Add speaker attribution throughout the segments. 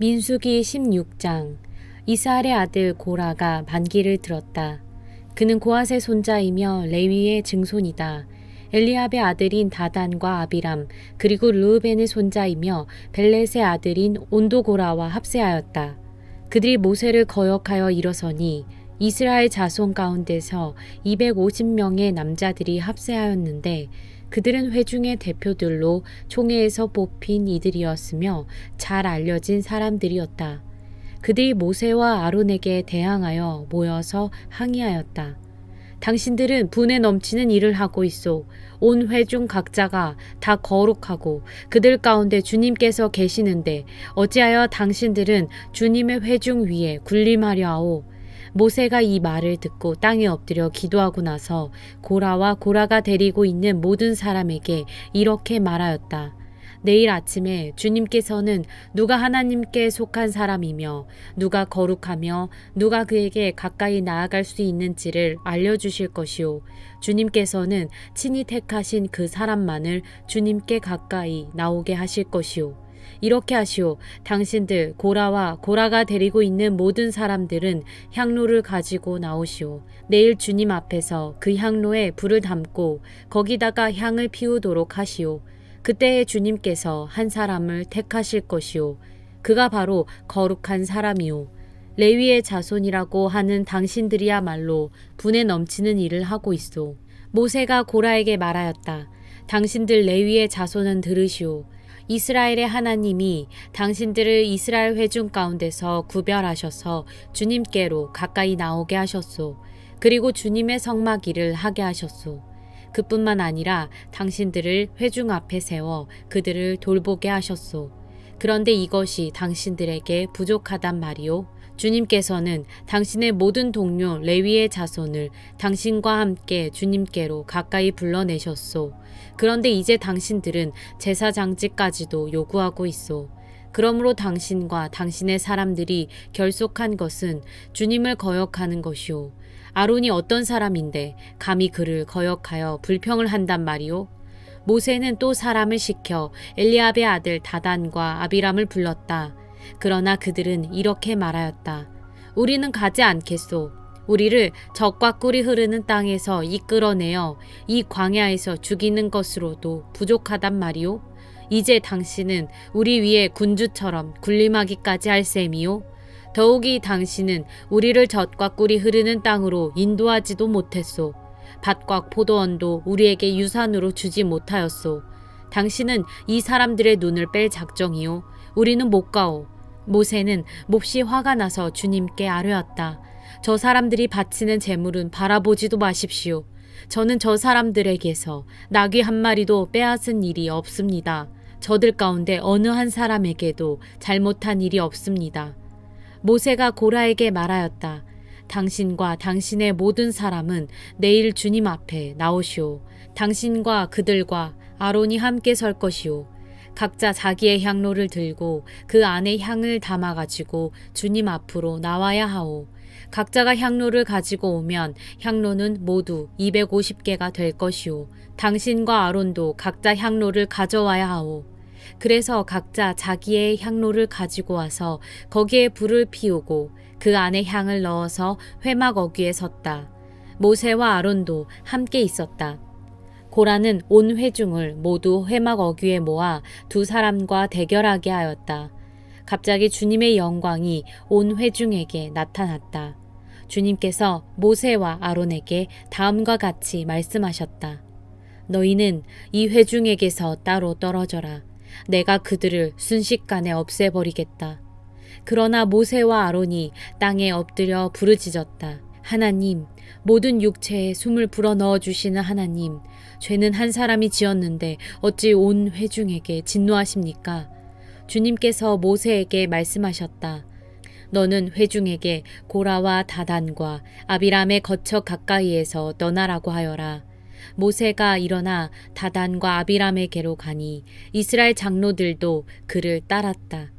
Speaker 1: 민수기 16장. 이스라엘의 아들 고라가 반기를 들었다. 그는 고핫의 손자이며 레위의 증손이다. 엘리압의 아들인 다단과 아비람 그리고 르우벤의 손자이며 벨렛의 아들인 온도고라와 합세하였다. 그들이 모세를 거역하여 일어서니 이스라엘 자손 가운데서 250명의 남자들이 합세하였는데 그들은 회중의 대표들로 총회에서 뽑힌 이들이었으며 잘 알려진 사람들이었다. 그들이 모세와 아론에게 대항하여 모여서 항의하였다. 당신들은 분에 넘치는 일을 하고 있어. 온 회중 각자가 다 거룩하고 그들 가운데 주님께서 계시는데 어찌하여 당신들은 주님의 회중 위에 군림하려 하오. 모세가 이 말을 듣고 땅에 엎드려 기도하고 나서 고라와 고라가 데리고 있는 모든 사람에게 이렇게 말하였다. 내일 아침에 주님께서는 누가 하나님께 속한 사람이며 누가 거룩하며 누가 그에게 가까이 나아갈 수 있는지를 알려주실 것이요. 주님께서는 친히 택하신 그 사람만을 주님께 가까이 나오게 하실 것이요. 이렇게 하시오. 당신들 고라와 고라가 데리고 있는 모든 사람들은 향로를 가지고 나오시오. 내일 주님 앞에서 그 향로에 불을 담고 거기다가 향을 피우도록 하시오. 그때에 주님께서 한 사람을 택하실 것이오. 그가 바로 거룩한 사람이오. 레위의 자손이라고 하는 당신들이야말로 분에 넘치는 일을 하고 있어. 모세가 고라에게 말하였다. 당신들 레위의 자손은 들으시오. 이스라엘의 하나님이 당신들을 이스라엘 회중 가운데서 구별하셔서 주님께로 가까이 나오게 하셨소. 그리고 주님의 성막일을 하게 하셨소. 그뿐만 아니라 당신들을 회중 앞에 세워 그들을 돌보게 하셨소. 그런데 이것이 당신들에게 부족하단 말이오. 주님께서는 당신의 모든 동료 레위의 자손을 당신과 함께 주님께로 가까이 불러내셨소. 그런데 이제 당신들은 제사장직까지도 요구하고 있소. 그러므로 당신과 당신의 사람들이 결속한 것은 주님을 거역하는 것이오. 아론이 어떤 사람인데 감히 그를 거역하여 불평을 한단 말이오. 모세는 또 사람을 시켜 엘리압의 아들 다단과 아비람을 불렀다. 그러나 그들은 이렇게 말하였다. 우리는 가지 않겠소. 우리를 적과 꿀이 흐르는 땅에서 이끌어내어 이 광야에서 죽이는 것으로도 부족하단 말이오. 이제 당신은 우리 위에 군주처럼 군림하기까지 할 셈이오. 더욱이 당신은 우리를 젖과 꿀이 흐르는 땅으로 인도하지도 못했소. 밭과 포도원도 우리에게 유산으로 주지 못하였소. 당신은 이 사람들의 눈을 뺄 작정이요. 우리는 못 가오. 모세는 몹시 화가 나서 주님께 아뢰었다. 저 사람들이 바치는 제물은 바라보지도 마십시오. 저는 저 사람들에게서 나귀 한 마리도 빼앗은 일이 없습니다. 저들 가운데 어느 한 사람에게도 잘못한 일이 없습니다. 모세가 고라에게 말하였다. 당신과 당신의 모든 사람은 내일 주님 앞에 나오시오. 당신과 그들과 아론이 함께 설 것이오. 각자 자기의 향로를 들고 그 안에 향을 담아가지고 주님 앞으로 나와야 하오. 각자가 향로를 가지고 오면 향로는 모두 250개가 될 것이오. 당신과 아론도 각자 향로를 가져와야 하오. 그래서 각자 자기의 향로를 가지고 와서 거기에 불을 피우고 그 안에 향을 넣어서 회막 어귀에 섰다. 모세와 아론도 함께 있었다. 고라는 온 회중을 모두 회막 어귀에 모아 두 사람과 대결하게 하였다. 갑자기 주님의 영광이 온 회중에게 나타났다. 주님께서 모세와 아론에게 다음과 같이 말씀하셨다. 너희는 이 회중에게서 따로 떨어져라. 내가 그들을 순식간에 없애버리겠다. 그러나 모세와 아론이 땅에 엎드려 부르짖었다. 하나님, 모든 육체에 숨을 불어넣어 주시는 하나님, 죄는 한 사람이 지었는데 어찌 온 회중에게 진노하십니까? 주님께서 모세에게 말씀하셨다. 너는 회중에게 고라와 다단과 아비람의 거처 가까이에서 떠나라고 하여라. 모세가 일어나 다단과 아비람에게로 가니 이스라엘 장로들도 그를 따랐다.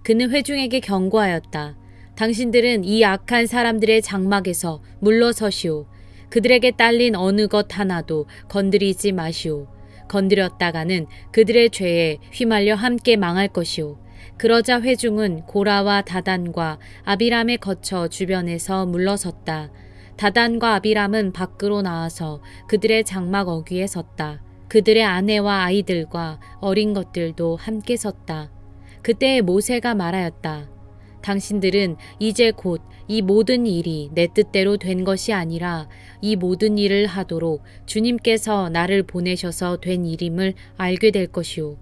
Speaker 1: 그는 회중에게 경고하였다. 당신들은 이 악한 사람들의 장막에서 물러서시오. 그들에게 딸린 어느 것 하나도 건드리지 마시오. 건드렸다가는 그들의 죄에 휘말려 함께 망할 것이오. 그러자 회중은 고라와 다단과 아비람에 거쳐 주변에서 물러섰다. 다단과 아비람은 밖으로 나와서 그들의 장막 어귀에 섰다. 그들의 아내와 아이들과 어린 것들도 함께 섰다. 그때 모세가 말하였다. 당신들은 이제 곧 이 모든 일이 내 뜻대로 된 것이 아니라 이 모든 일을 하도록 주님께서 나를 보내셔서 된 일임을 알게 될 것이오.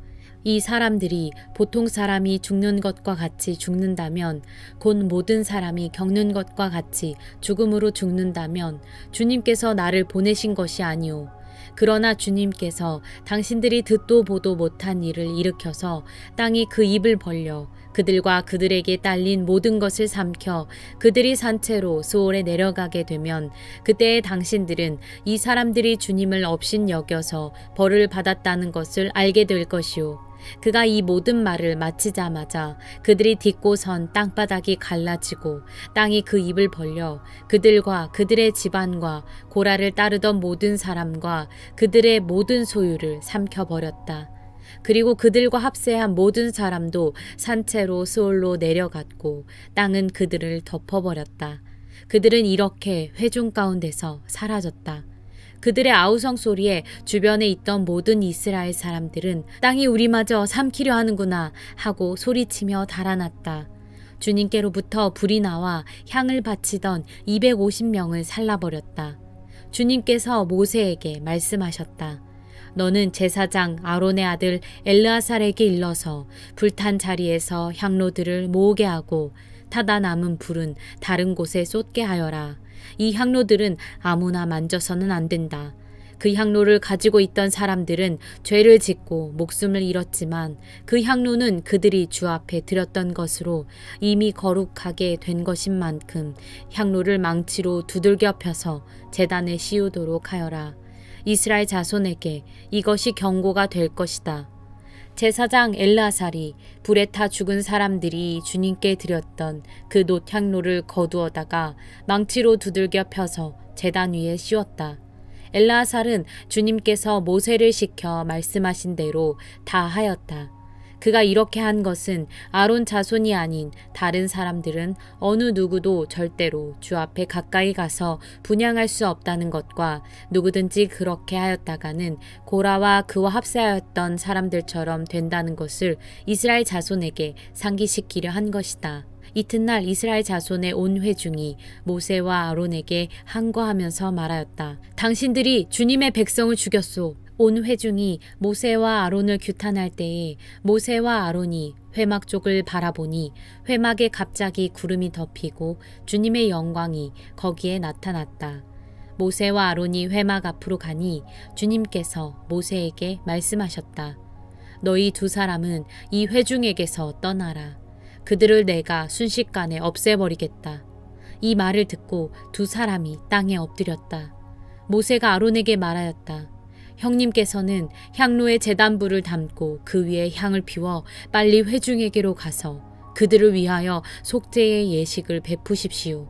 Speaker 1: 이 사람들이 보통 사람이 죽는 것과 같이 죽는다면, 곧 모든 사람이 겪는 것과 같이 죽음으로 죽는다면 주님께서 나를 보내신 것이 아니오. 그러나 주님께서 당신들이 듣도 보도 못한 일을 일으켜서 땅이 그 입을 벌려 그들과 그들에게 딸린 모든 것을 삼켜 그들이 산채로 수월에 내려가게 되면, 그때에 당신들은 이 사람들이 주님을 업신여겨서 벌을 받았다는 것을 알게 될 것이오. 그가 이 모든 말을 마치자마자 그들이 딛고 선 땅바닥이 갈라지고 땅이 그 입을 벌려 그들과 그들의 집안과 고라를 따르던 모든 사람과 그들의 모든 소유를 삼켜버렸다. 그리고 그들과 합세한 모든 사람도 산채로 수올로 내려갔고 땅은 그들을 덮어버렸다. 그들은 이렇게 회중 가운데서 사라졌다. 그들의 아우성 소리에 주변에 있던 모든 이스라엘 사람들은 땅이 우리마저 삼키려 하는구나 하고 소리치며 달아났다. 주님께로부터 불이 나와 향을 바치던 250명을 살라버렸다. 주님께서 모세에게 말씀하셨다. 너는 제사장 아론의 아들 엘르아살에게 일러서 불탄 자리에서 향로들을 모으게 하고 타다 남은 불은 다른 곳에 쏟게 하여라. 이 향로들은 아무나 만져서는 안 된다. 그 향로를 가지고 있던 사람들은 죄를 짓고 목숨을 잃었지만 그 향로는 그들이 주 앞에 드렸던 것으로 이미 거룩하게 된 것인 만큼 향로를 망치로 두들겨 펴서 제단에 씌우도록 하여라. 이스라엘 자손에게 이것이 경고가 될 것이다. 제사장 엘르아살이 불에 타 죽은 사람들이 주님께 드렸던 그 놋향로를 거두어다가 망치로 두들겨 펴서 제단 위에 씌웠다. 엘르아살은 주님께서 모세를 시켜 말씀하신 대로 다 하였다. 그가 이렇게 한 것은 아론 자손이 아닌 다른 사람들은 어느 누구도 절대로 주 앞에 가까이 가서 분향할 수 없다는 것과 누구든지 그렇게 하였다가는 고라와 그와 합세하였던 사람들처럼 된다는 것을 이스라엘 자손에게 상기시키려 한 것이다. 이튿날 이스라엘 자손의 온 회중이 모세와 아론에게 항거하면서 말하였다. 당신들이 주님의 백성을 죽였소. 온 회중이 모세와 아론을 규탄할 때에 모세와 아론이 회막 쪽을 바라보니 회막에 갑자기 구름이 덮이고 주님의 영광이 거기에 나타났다. 모세와 아론이 회막 앞으로 가니 주님께서 모세에게 말씀하셨다. 너희 두 사람은 이 회중에게서 떠나라. 그들을 내가 순식간에 없애버리겠다. 이 말을 듣고 두 사람이 땅에 엎드렸다. 모세가 아론에게 말하였다. 형님께서는 향로에 제단불을 담고 그 위에 향을 피워 빨리 회중에게로 가서 그들을 위하여 속죄의 예식을 베푸십시오.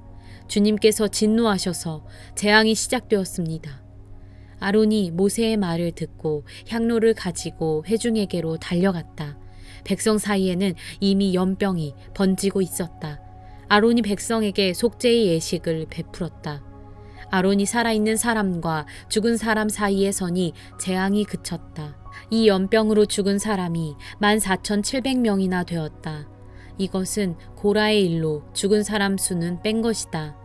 Speaker 1: 주님께서 진노하셔서 재앙이 시작되었습니다. 아론이 모세의 말을 듣고 향로를 가지고 회중에게로 달려갔다. 백성 사이에는 이미 연병이 번지고 있었다. 아론이 백성에게 속죄의 예식을 베풀었다. 아론이 살아있는 사람과 죽은 사람 사이에 서니 재앙이 그쳤다. 이 연병으로 죽은 사람이 14,700명이나 되었다. 이것은 고라의 일로 죽은 사람 수는 뺀 것이다.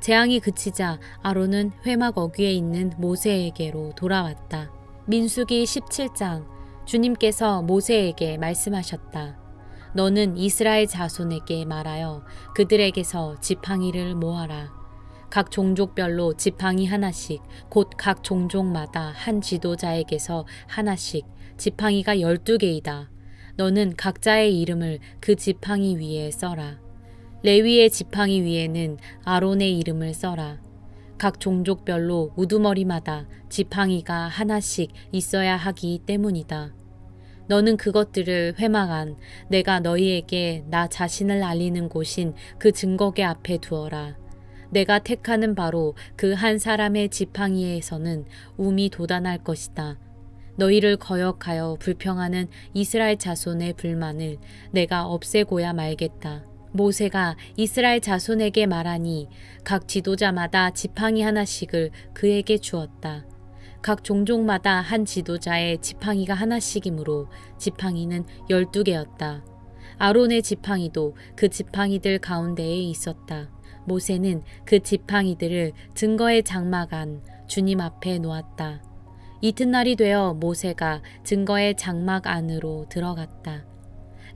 Speaker 1: 재앙이 그치자 아론은 회막 어귀에 있는 모세에게로 돌아왔다. 민수기 17장. 주님께서 모세에게 말씀하셨다. 너는 이스라엘 자손에게 말하여 그들에게서 지팡이를 모아라. 각 종족별로 지팡이 하나씩, 곧 각 종족마다 한 지도자에게서 하나씩, 지팡이가 12개이다. 너는 각자의 이름을 그 지팡이 위에 써라. 레위의 지팡이 위에는 아론의 이름을 써라. 각 종족별로 우두머리마다 지팡이가 하나씩 있어야 하기 때문이다. 너는 그것들을 회막 안 내가 너희에게 나 자신을 알리는 곳인 그 증거계 앞에 두어라. 내가 택하는 바로 그 한 사람의 지팡이에서는 움이 돋아날 것이다. 너희를 거역하여 불평하는 이스라엘 자손의 불만을 내가 없애고야 말겠다. 모세가 이스라엘 자손에게 말하니 각 지도자마다 지팡이 하나씩을 그에게 주었다. 각 종족마다 한 지도자의 지팡이가 하나씩이므로 지팡이는 12개였다. 아론의 지팡이도 그 지팡이들 가운데에 있었다. 모세는 그 지팡이들을 증거의 장막 안 주님 앞에 놓았다. 이튿날이 되어 모세가 증거의 장막 안으로 들어갔다.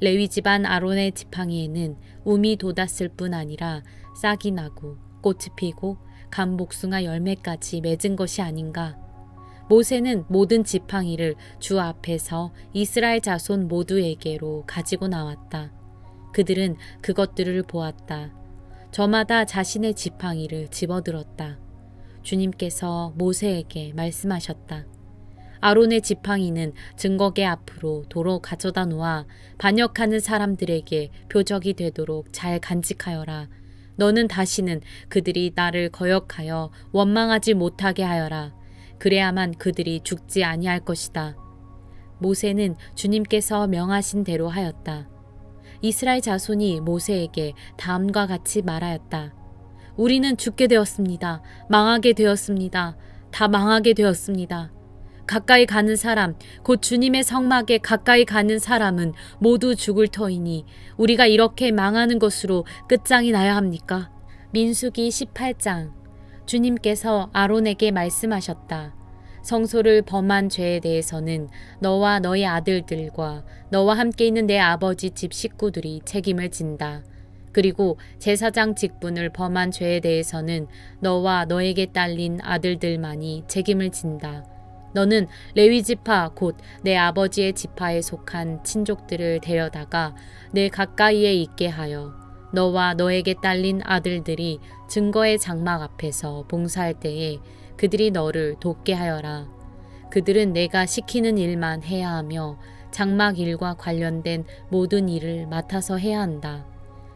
Speaker 1: 레위 집안 아론의 지팡이에는 움이 돋았을 뿐 아니라 싹이 나고 꽃이 피고 감복숭아 열매까지 맺은 것이 아닌가. 모세는 모든 지팡이를 주 앞에서 이스라엘 자손 모두에게로 가지고 나왔다. 그들은 그것들을 보았다. 저마다 자신의 지팡이를 집어들었다. 주님께서 모세에게 말씀하셨다. 아론의 지팡이는 증거계 앞으로 도로 가져다 놓아 반역하는 사람들에게 표적이 되도록 잘 간직하여라. 너는 다시는 그들이 나를 거역하여 원망하지 못하게 하여라. 그래야만 그들이 죽지 아니할 것이다. 모세는 주님께서 명하신 대로 하였다. 이스라엘 자손이 모세에게 다음과 같이 말하였다. 우리는 죽게 되었습니다. 망하게 되었습니다. 다 망하게 되었습니다. 가까이 가는 사람, 곧 주님의 성막에 가까이 가는 사람은 모두 죽을 터이니 우리가 이렇게 망하는 것으로 끝장이 나야 합니까? 민수기 18장. 주님께서 아론에게 말씀하셨다. 성소를 범한 죄에 대해서는 너와 너의 아들들과 너와 함께 있는 내 아버지 집 식구들이 책임을 진다. 그리고 제사장 직분을 범한 죄에 대해서는 너와 너에게 딸린 아들들만이 책임을 진다. 너는 레위 지파 곧 내 아버지의 지파에 속한 친족들을 데려다가 내 가까이에 있게 하여 너와 너에게 딸린 아들들이 증거의 장막 앞에서 봉사할 때에 그들이 너를 돕게 하여라. 그들은 내가 시키는 일만 해야 하며 장막 일과 관련된 모든 일을 맡아서 해야 한다.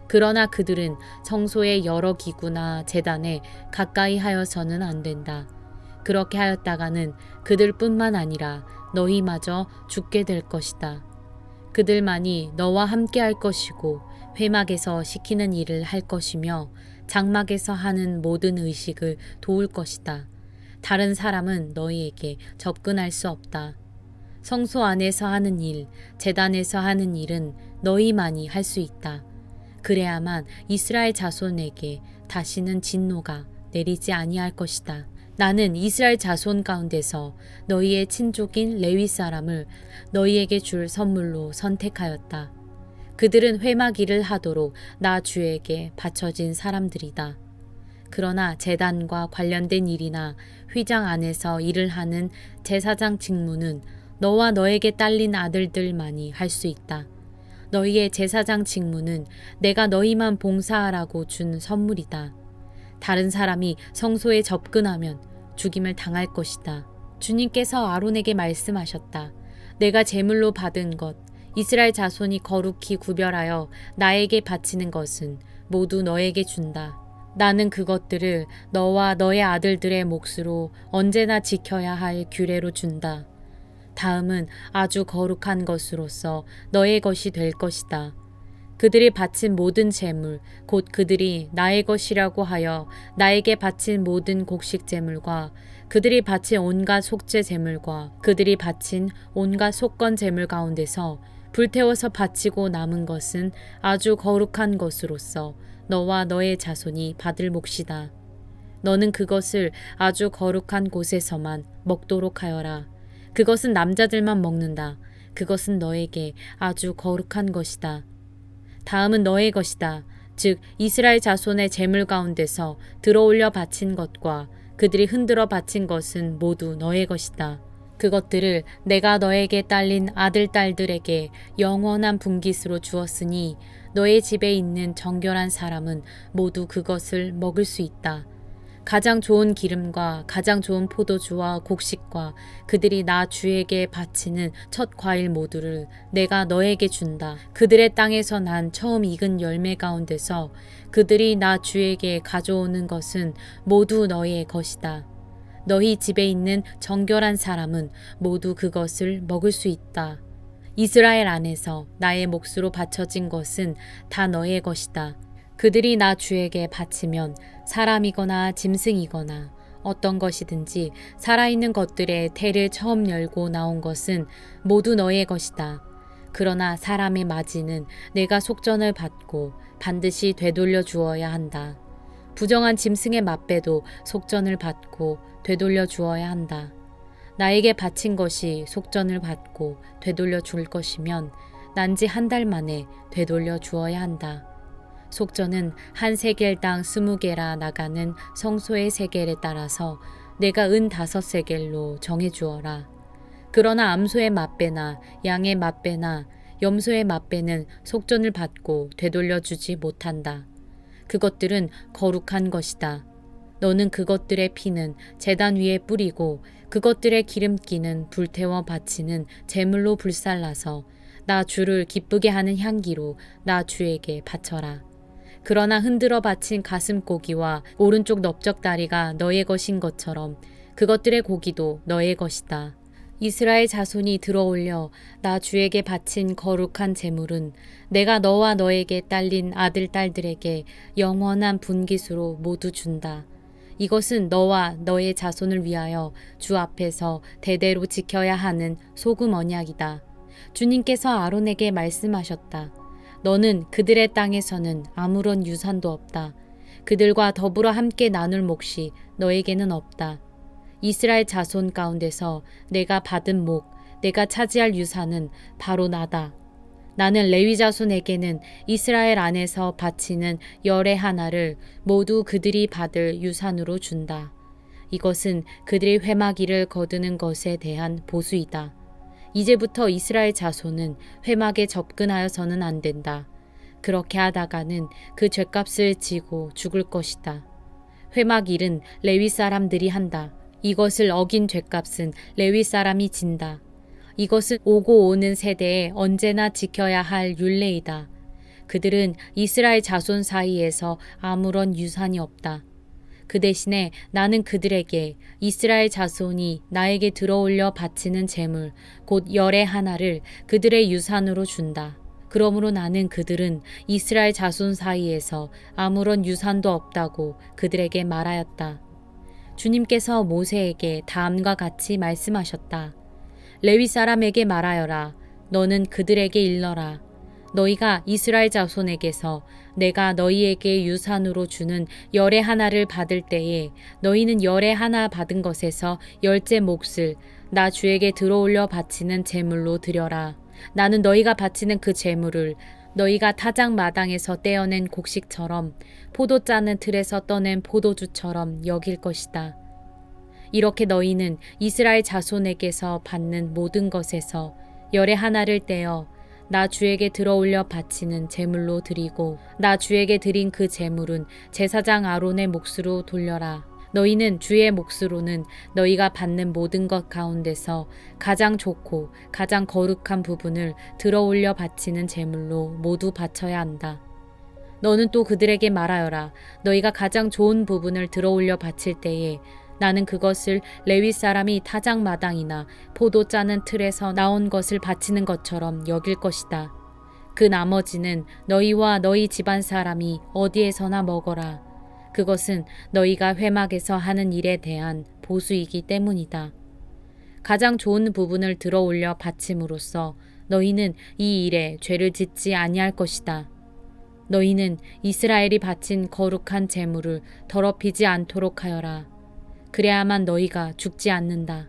Speaker 1: 그러나 그들은 성소의 여러 기구나 제단에 가까이 하여서는 안 된다. 그렇게 하였다가는 그들뿐만 아니라 너희마저 죽게 될 것이다. 그들만이 너와 함께 할 것이고 회막에서 시키는 일을 할 것이며 장막에서 하는 모든 의식을 도울 것이다. 다른 사람은 너희에게 접근할 수 없다. 성소 안에서 하는 일, 제단에서 하는 일은 너희만이 할 수 있다. 그래야만 이스라엘 자손에게 다시는 진노가 내리지 아니할 것이다. 나는 이스라엘 자손 가운데서 너희의 친족인 레위 사람을 너희에게 줄 선물로 선택하였다. 그들은 회막 일을 하도록 나 주에게 바쳐진 사람들이다. 그러나 제단과 관련된 일이나 휘장 안에서 일을 하는 제사장 직무는 너와 너에게 딸린 아들들만이 할 수 있다. 너희의 제사장 직무는 내가 너희만 봉사하라고 준 선물이다. 다른 사람이 성소에 접근하면 죽임을 당할 것이다. 주님께서 아론에게 말씀하셨다. 내가 제물로 받은 것, 이스라엘 자손이 거룩히 구별하여 나에게 바치는 것은 모두 너에게 준다. 나는 그것들을 너와 너의 아들들의 몫으로 언제나 지켜야 할 규례로 준다. 다음은 아주 거룩한 것으로서 너의 것이 될 것이다. 그들이 바친 모든 제물, 곧 그들이 나의 것이라고 하여 나에게 바친 모든 곡식 제물과 그들이 바친 온갖 속죄 제물과 그들이 바친 온갖 속건 제물 가운데서 불태워서 바치고 남은 것은 아주 거룩한 것으로서 너와 너의 자손이 받을 몫이다. 너는 그것을 아주 거룩한 곳에서만 먹도록 하여라. 그것은 남자들만 먹는다. 그것은 너에게 아주 거룩한 것이다. 다음은 너의 것이다. 즉 이스라엘 자손의 제물 가운데서 들어올려 바친 것과 그들이 흔들어 바친 것은 모두 너의 것이다. 그것들을 내가 너에게 딸린 아들 딸들에게 영원한 분깃으로 주었으니 너의 집에 있는 정결한 사람은 모두 그것을 먹을 수 있다. 가장 좋은 기름과 가장 좋은 포도주와 곡식과 그들이 나 주에게 바치는 첫 과일 모두를 내가 너에게 준다. 그들의 땅에서 난 처음 익은 열매 가운데서 그들이 나 주에게 가져오는 것은 모두 너의 것이다. 너희 집에 있는 정결한 사람은 모두 그것을 먹을 수 있다. 이스라엘 안에서 나의 몫으로 바쳐진 것은 다 너의 것이다. 그들이 나 주에게 바치면 사람이거나 짐승이거나 어떤 것이든지 살아있는 것들의 태를 처음 열고 나온 것은 모두 너의 것이다. 그러나 사람의 마지는 내가 속전을 받고 반드시 되돌려 주어야 한다. 부정한 짐승의 맛배도 속전을 받고 되돌려 주어야 한다. 나에게 바친 것이 속전을 받고 되돌려 줄 것이면 난지 한 달 만에 되돌려 주어야 한다. 속전은 한 세겔당 20개라 나가는 성소의 세겔에 따라서 내가 은 5세겔로 정해 주어라. 그러나 암소의 맛배나 양의 맛배나 염소의 맛배는 속전을 받고 되돌려 주지 못한다. 그것들은 거룩한 것이다. 너는 그것들의 피는 제단 위에 뿌리고 그것들의 기름기는 불태워 바치는 제물로 불살라서 나 주를 기쁘게 하는 향기로 나 주에게 바쳐라. 그러나 흔들어 바친 가슴 고기와 오른쪽 넓적다리가 너의 것인 것처럼 그것들의 고기도 너의 것이다. 이스라엘 자손이 들어올려 나 주에게 바친 거룩한 제물은 내가 너와 너에게 딸린 아들 딸들에게 영원한 분깃으로 모두 준다. 이것은 너와 너의 자손을 위하여 주 앞에서 대대로 지켜야 하는 소금 언약이다. 주님께서 아론에게 말씀하셨다. 너는 그들의 땅에서는 아무런 유산도 없다. 그들과 더불어 함께 나눌 몫이 너에게는 없다. 이스라엘 자손 가운데서 내가 받은 목, 내가 차지할 유산은 바로 나다. 나는 레위 자손에게는 이스라엘 안에서 바치는 열의 하나를 모두 그들이 받을 유산으로 준다. 이것은 그들이 회막일을 거두는 것에 대한 보수이다. 이제부터 이스라엘 자손은 회막에 접근하여서는 안 된다. 그렇게 하다가는 그 죄값을 지고 죽을 것이다. 회막일은 레위 사람들이 한다. 이것을 어긴 죄값은 레위 사람이 진다. 이것은 오고 오는 세대에 언제나 지켜야 할 율례이다. 그들은 이스라엘 자손 사이에서 아무런 유산이 없다. 그 대신에 나는 그들에게 이스라엘 자손이 나에게 들어올려 바치는 제물, 곧 열의 하나를 그들의 유산으로 준다. 그러므로 나는 그들은 이스라엘 자손 사이에서 아무런 유산도 없다고 그들에게 말하였다. 주님께서 모세에게 다음과 같이 말씀하셨다. 레위 사람에게 말하여라. 너는 그들에게 일러라. 너희가 이스라엘 자손에게서 내가 너희에게 유산으로 주는 열의 하나를 받을 때에 너희는 열의 하나 받은 것에서 10째 몫을 나 주에게 들어올려 바치는 제물로 드려라. 나는 너희가 바치는 그 제물을 너희가 타작 마당에서 떼어낸 곡식처럼 포도 짜는 틀에서 떠낸 포도주처럼 여길 것이다. 이렇게 너희는 이스라엘 자손에게서 받는 모든 것에서 열의 하나를 떼어 나 주에게 들어올려 바치는 제물로 드리고 나 주에게 드린 그 제물은 제사장 아론의 몫으로 돌려라. 너희는 주의 몫으로는 너희가 받는 모든 것 가운데서 가장 좋고 가장 거룩한 부분을 들어올려 바치는 제물로 모두 바쳐야 한다. 너는 또 그들에게 말하여라. 너희가 가장 좋은 부분을 들어올려 바칠 때에 나는 그것을 레위 사람이 타작 마당이나 포도 짜는 틀에서 나온 것을 바치는 것처럼 여길 것이다. 그 나머지는 너희와 너희 집안 사람이 어디에서나 먹어라. 그것은 너희가 회막에서 하는 일에 대한 보수이기 때문이다. 가장 좋은 부분을 들어올려 바침으로써 너희는 이 일에 죄를 짓지 아니할 것이다. 너희는 이스라엘이 바친 거룩한 제물을 더럽히지 않도록 하여라. 그래야만 너희가 죽지 않는다.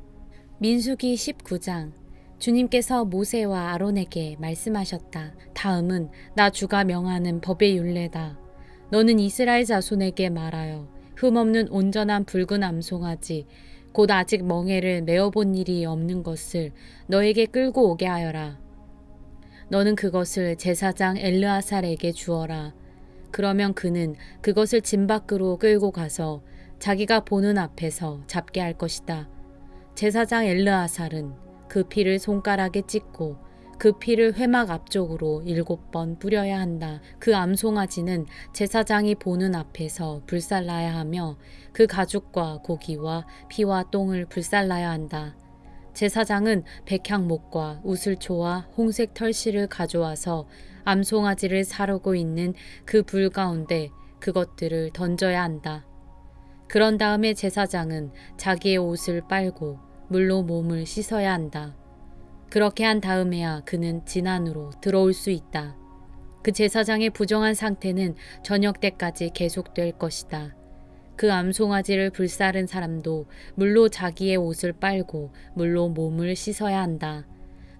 Speaker 1: 민수기 19장. 주님께서 모세와 아론에게 말씀하셨다. 다음은 나 주가 명하는 법의 율례다. 너는 이스라엘 자손에게 말하여 흠없는 온전한 붉은 암송아지 곧 아직 멍에를 메어본 일이 없는 것을 너에게 끌고 오게 하여라. 너는 그것을 제사장 엘르아살에게 주어라. 그러면 그는 그것을 진 밖으로 끌고 가서 자기가 보는 앞에서 잡게 할 것이다. 제사장 엘르아살은 그 피를 손가락에 찍고 그 피를 회막 앞쪽으로 7번 뿌려야 한다. 그 암송아지는 제사장이 보는 앞에서 불살라야 하며 그 가죽과 고기와 피와 똥을 불살라야 한다. 제사장은 백향목과 우슬초와 홍색 털실을 가져와서 암송아지를 사르고 있는 그 불 가운데 그것들을 던져야 한다. 그런 다음에 제사장은 자기의 옷을 빨고 물로 몸을 씻어야 한다. 그렇게 한 다음에야 그는 진안으로 들어올 수 있다. 그 제사장의 부정한 상태는 저녁 때까지 계속될 것이다. 그 암송아지를 불사른 사람도 물로 자기의 옷을 빨고 물로 몸을 씻어야 한다.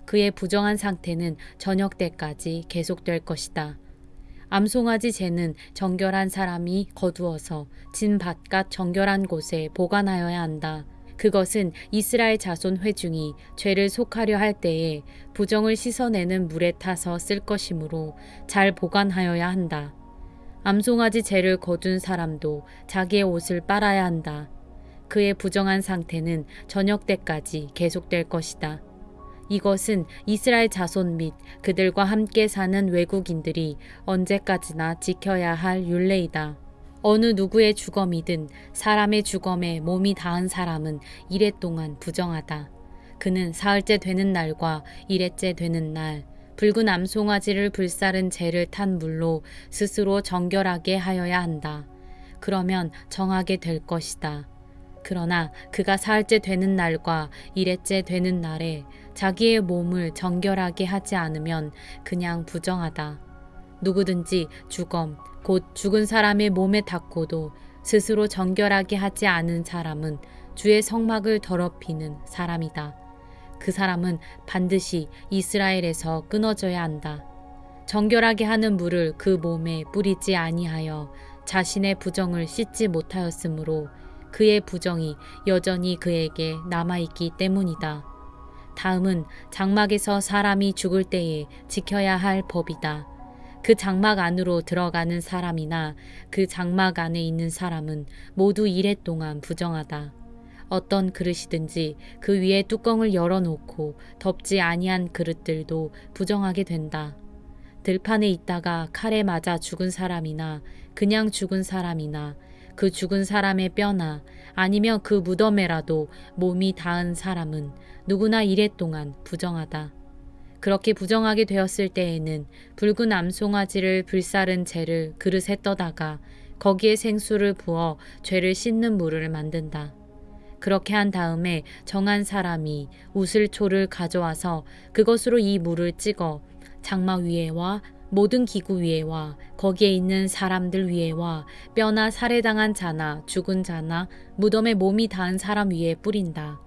Speaker 1: 그의 부정한 상태는 저녁 때까지 계속될 것이다. 암송아지 재는 정결한 사람이 거두어서 진 바깥 정결한 곳에 보관하여야 한다. 그것은 이스라엘 자손 회중이 죄를 속하려 할 때에 부정을 씻어내는 물에 타서 쓸 것이므로 잘 보관하여야 한다. 암송아지 재를 거둔 사람도 자기의 옷을 빨아야 한다. 그의 부정한 상태는 저녁 때까지 계속될 것이다. 이것은 이스라엘 자손 및 그들과 함께 사는 외국인들이 언제까지나 지켜야 할 율례이다. 어느 누구의 주검이든 사람의 주검에 몸이 닿은 사람은 이래 동안 부정하다. 그는 사흘째 되는 날과 이레째 되는 날 붉은 암송아지를 불사른 재를 탄 물로 스스로 정결하게 하여야 한다. 그러면 정하게 될 것이다. 그러나 그가 사흘째 되는 날과 이레째 되는 날에 자기의 몸을 정결하게 하지 않으면 그냥 부정하다. 누구든지 주검, 곧 죽은 사람의 몸에 닿고도 스스로 정결하게 하지 않은 사람은 주의 성막을 더럽히는 사람이다. 그 사람은 반드시 이스라엘에서 끊어져야 한다. 정결하게 하는 물을 그 몸에 뿌리지 아니하여 자신의 부정을 씻지 못하였으므로 그의 부정이 여전히 그에게 남아있기 때문이다. 다음은 장막에서 사람이 죽을 때에 지켜야 할 법이다. 그 장막 안으로 들어가는 사람이나 그 장막 안에 있는 사람은 모두 이레 동안 부정하다. 어떤 그릇이든지 그 위에 뚜껑을 열어놓고 덮지 아니한 그릇들도 부정하게 된다. 들판에 있다가 칼에 맞아 죽은 사람이나 그냥 죽은 사람이나 그 죽은 사람의 뼈나 아니면 그 무덤에라도 몸이 닿은 사람은 누구나 이레 동안 부정하다. 그렇게 부정하게 되었을 때에는 붉은 암송아지를 불사른 재를 그릇에 떠다가 거기에 생수를 부어 죄를 씻는 물을 만든다. 그렇게 한 다음에 정한 사람이 우슬초를 가져와서 그것으로 이 물을 찍어 장막 위에와 모든 기구 위에와 거기에 있는 사람들 위에와 뼈나 살해당한 자나 죽은 자나 무덤에 몸이 닿은 사람 위에 뿌린다.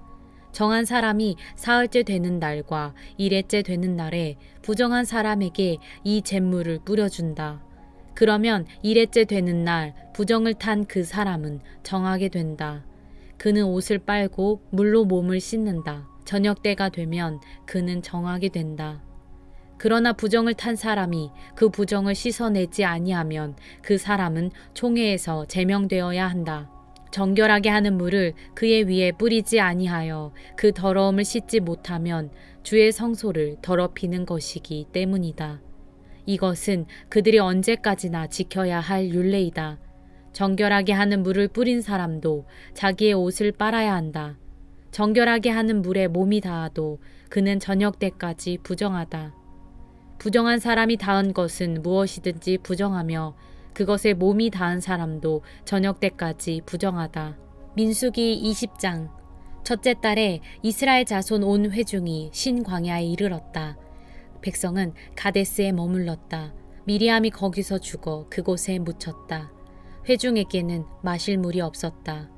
Speaker 1: 정한 사람이 사흘째 되는 날과 이레째 되는 날에 부정한 사람에게 이 잿물을 뿌려준다. 그러면 이레째 되는 날 부정을 탄 그 사람은 정하게 된다. 그는 옷을 빨고 물로 몸을 씻는다. 저녁 때가 되면 그는 정하게 된다. 그러나 부정을 탄 사람이 그 부정을 씻어내지 아니하면 그 사람은 총회에서 제명되어야 한다. 정결하게 하는 물을 그의 위에 뿌리지 아니하여 그 더러움을 씻지 못하면 주의 성소를 더럽히는 것이기 때문이다. 이것은 그들이 언제까지나 지켜야 할 율례이다. 정결하게 하는 물을 뿌린 사람도 자기의 옷을 빨아야 한다. 정결하게 하는 물에 몸이 닿아도 그는 저녁 때까지 부정하다. 부정한 사람이 닿은 것은 무엇이든지 부정하며 그것에 몸이 닿은 사람도 저녁 때까지 부정하다. 민수기 20장. 첫째 달에 이스라엘 자손 온 회중이 신광야에 이르렀다. 백성은 가데스에 머물렀다. 미리암이 거기서 죽어 그곳에 묻혔다. 회중에게는 마실 물이 없었다.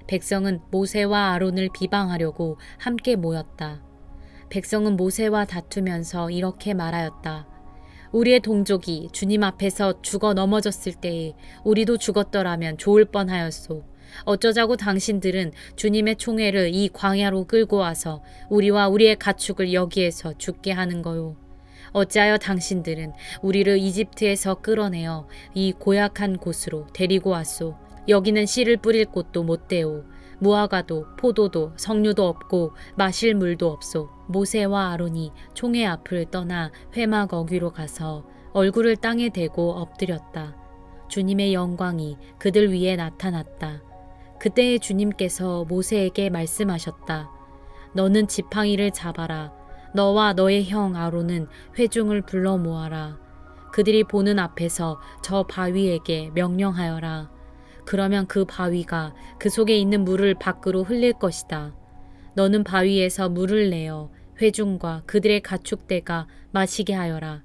Speaker 1: 백성은 모세와 아론을 비방하려고 함께 모였다. 백성은 모세와 다투면서 이렇게 말하였다. 우리의 동족이 주님 앞에서 죽어 넘어졌을 때에 우리도 죽었더라면 좋을 뻔하였소. 어쩌자고 당신들은 주님의 총회를 이 광야로 끌고 와서 우리와 우리의 가축을 여기에서 죽게 하는 거요. 어찌하여 당신들은 우리를 이집트에서 끌어내어 이 고약한 곳으로 데리고 왔소. 여기는 씨를 뿌릴 곳도 못되오. 무화과도 포도도 석류도 없고 마실 물도 없소. 모세와 아론이 총회 앞을 떠나 회막 어귀로 가서 얼굴을 땅에 대고 엎드렸다. 주님의 영광이 그들 위에 나타났다. 그때에 주님께서 모세에게 말씀하셨다. 너는 지팡이를 잡아라. 너와 너의 형 아론은 회중을 불러 모아라. 그들이 보는 앞에서 저 바위에게 명령하여라. 그러면 그 바위가 그 속에 있는 물을 밖으로 흘릴 것이다. 너는 바위에서 물을 내어 회중과 그들의 가축대가 마시게 하여라.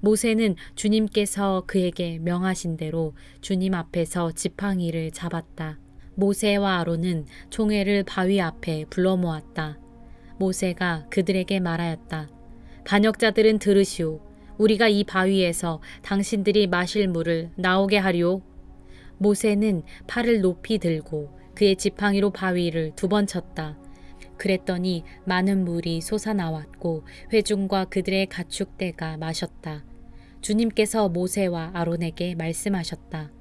Speaker 1: 모세는 주님께서 그에게 명하신 대로 주님 앞에서 지팡이를 잡았다. 모세와 아론은 총회를 바위 앞에 불러 모았다. 모세가 그들에게 말하였다. 반역자들은 들으시오. 우리가 이 바위에서 당신들이 마실 물을 나오게 하리오. 모세는 팔을 높이 들고 그의 지팡이로 바위를 2번 쳤다. 그랬더니 많은 물이 솟아나왔고 회중과 그들의 가축대가 마셨다. 주님께서 모세와 아론에게 말씀하셨다.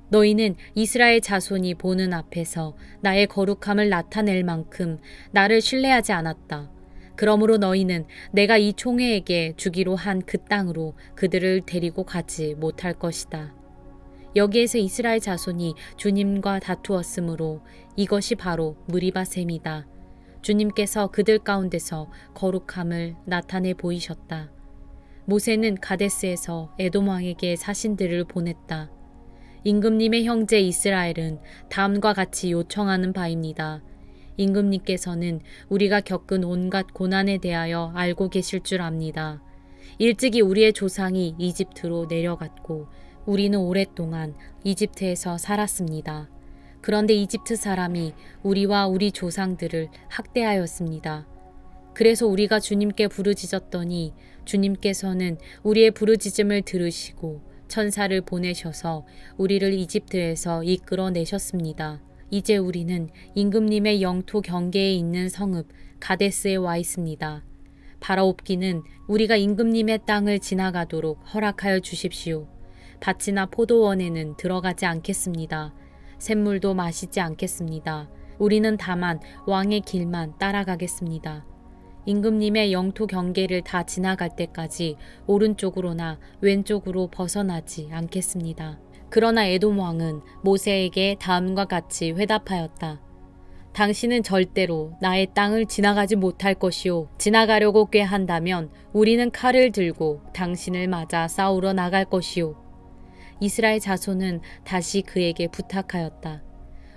Speaker 1: 너희는 이스라엘 자손이 보는 앞에서 나의 거룩함을 나타낼 만큼 나를 신뢰하지 않았다. 그러므로 너희는 내가 이 총회에게 주기로 한 그 땅으로 그들을 데리고 가지 못할 것이다. 여기에서 이스라엘 자손이 주님과 다투었으므로 이것이 바로 무리바 셈이다. 주님께서 그들 가운데서 거룩함을 나타내 보이셨다. 모세는 가데스에서 에돔 왕에게 사신들을 보냈다. 임금님의 형제 이스라엘은 다음과 같이 요청하는 바입니다. 임금님께서는 우리가 겪은 온갖 고난에 대하여 알고 계실 줄 압니다. 일찍이 우리의 조상이 이집트로 내려갔고 우리는 오랫동안 이집트에서 살았습니다. 그런데 이집트 사람이 우리와 우리 조상들을 학대하였습니다. 그래서 우리가 주님께 부르짖었더니 주님께서는 우리의 부르짖음을 들으시고 천사를 보내셔서 우리를 이집트에서 이끌어내셨습니다. 이제 우리는 임금님의 영토 경계에 있는 성읍 가데스에 와 있습니다. 바라옵기는 우리가 임금님의 땅을 지나가도록 허락하여 주십시오. 밭이나 포도원에는 들어가지 않겠습니다. 샘물도 마시지 않겠습니다. 우리는 다만 왕의 길만 따라가겠습니다. 임금님의 영토 경계를 다 지나갈 때까지 오른쪽으로나 왼쪽으로 벗어나지 않겠습니다. 그러나 에돔 왕은 모세에게 다음과 같이 회답하였다. 당신은 절대로 나의 땅을 지나가지 못할 것이요. 지나가려고 꾀한다면 우리는 칼을 들고 당신을 맞아 싸우러 나갈 것이요. 이스라엘 자손은 다시 그에게 부탁하였다.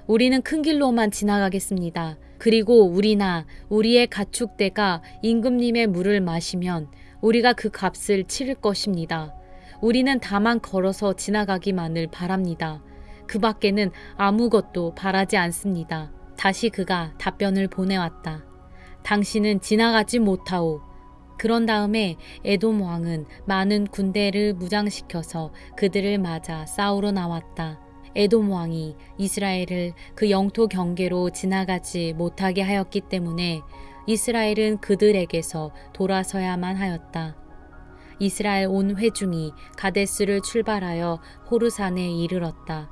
Speaker 1: 우리는 큰 길로만 지나가겠습니다. 그리고 우리나 우리의 가축대가 임금님의 물을 마시면 우리가 그 값을 치를 것입니다. 우리는 다만 걸어서 지나가기만을 바랍니다. 그 밖에는 아무것도 바라지 않습니다. 다시 그가 답변을 보내왔다. 당신은 지나가지 못하오. 그런 다음에 에돔 왕은 많은 군대를 무장시켜서 그들을 맞아 싸우러 나왔다. 에돔 왕이 이스라엘을 그 영토 경계로 지나가지 못하게 하였기 때문에 이스라엘은 그들에게서 돌아서야만 하였다. 이스라엘 온 회중이 가데스를 출발하여 호르산에 이르렀다.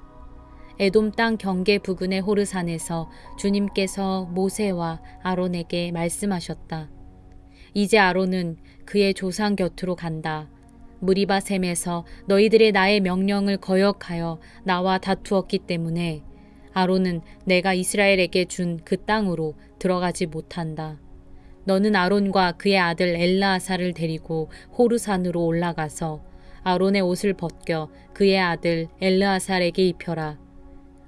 Speaker 1: 에돔 땅 경계 부근의 호르산에서 주님께서 모세와 아론에게 말씀하셨다. 이제 아론은 그의 조상 곁으로 간다. 무리바 셈에서 너희들의 나의 명령을 거역하여 나와 다투었기 때문에 아론은 내가 이스라엘에게 준 그 땅으로 들어가지 못한다. 너는 아론과 그의 아들 엘르아사를 데리고 호르산으로 올라가서 아론의 옷을 벗겨 그의 아들 엘르아살에게 입혀라.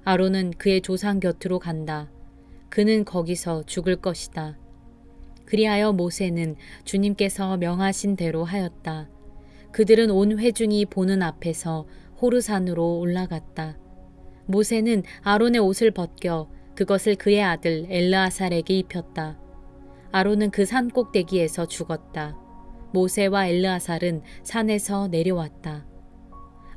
Speaker 1: 아론은 그의 조상 곁으로 간다. 그는 거기서 죽을 것이다. 그리하여 모세는 주님께서 명하신 대로 하였다. 그들은 온 회중이 보는 앞에서 호르산으로 올라갔다. 모세는 아론의 옷을 벗겨 그것을 그의 아들 엘르아살에게 입혔다. 아론은 그 산 꼭대기에서 죽었다. 모세와 엘르아살은 산에서 내려왔다.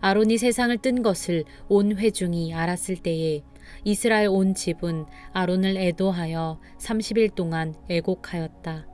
Speaker 1: 아론이 세상을 뜬 것을 온 회중이 알았을 때에 이스라엘 온 집은 아론을 애도하여 30일 동안 애곡하였다.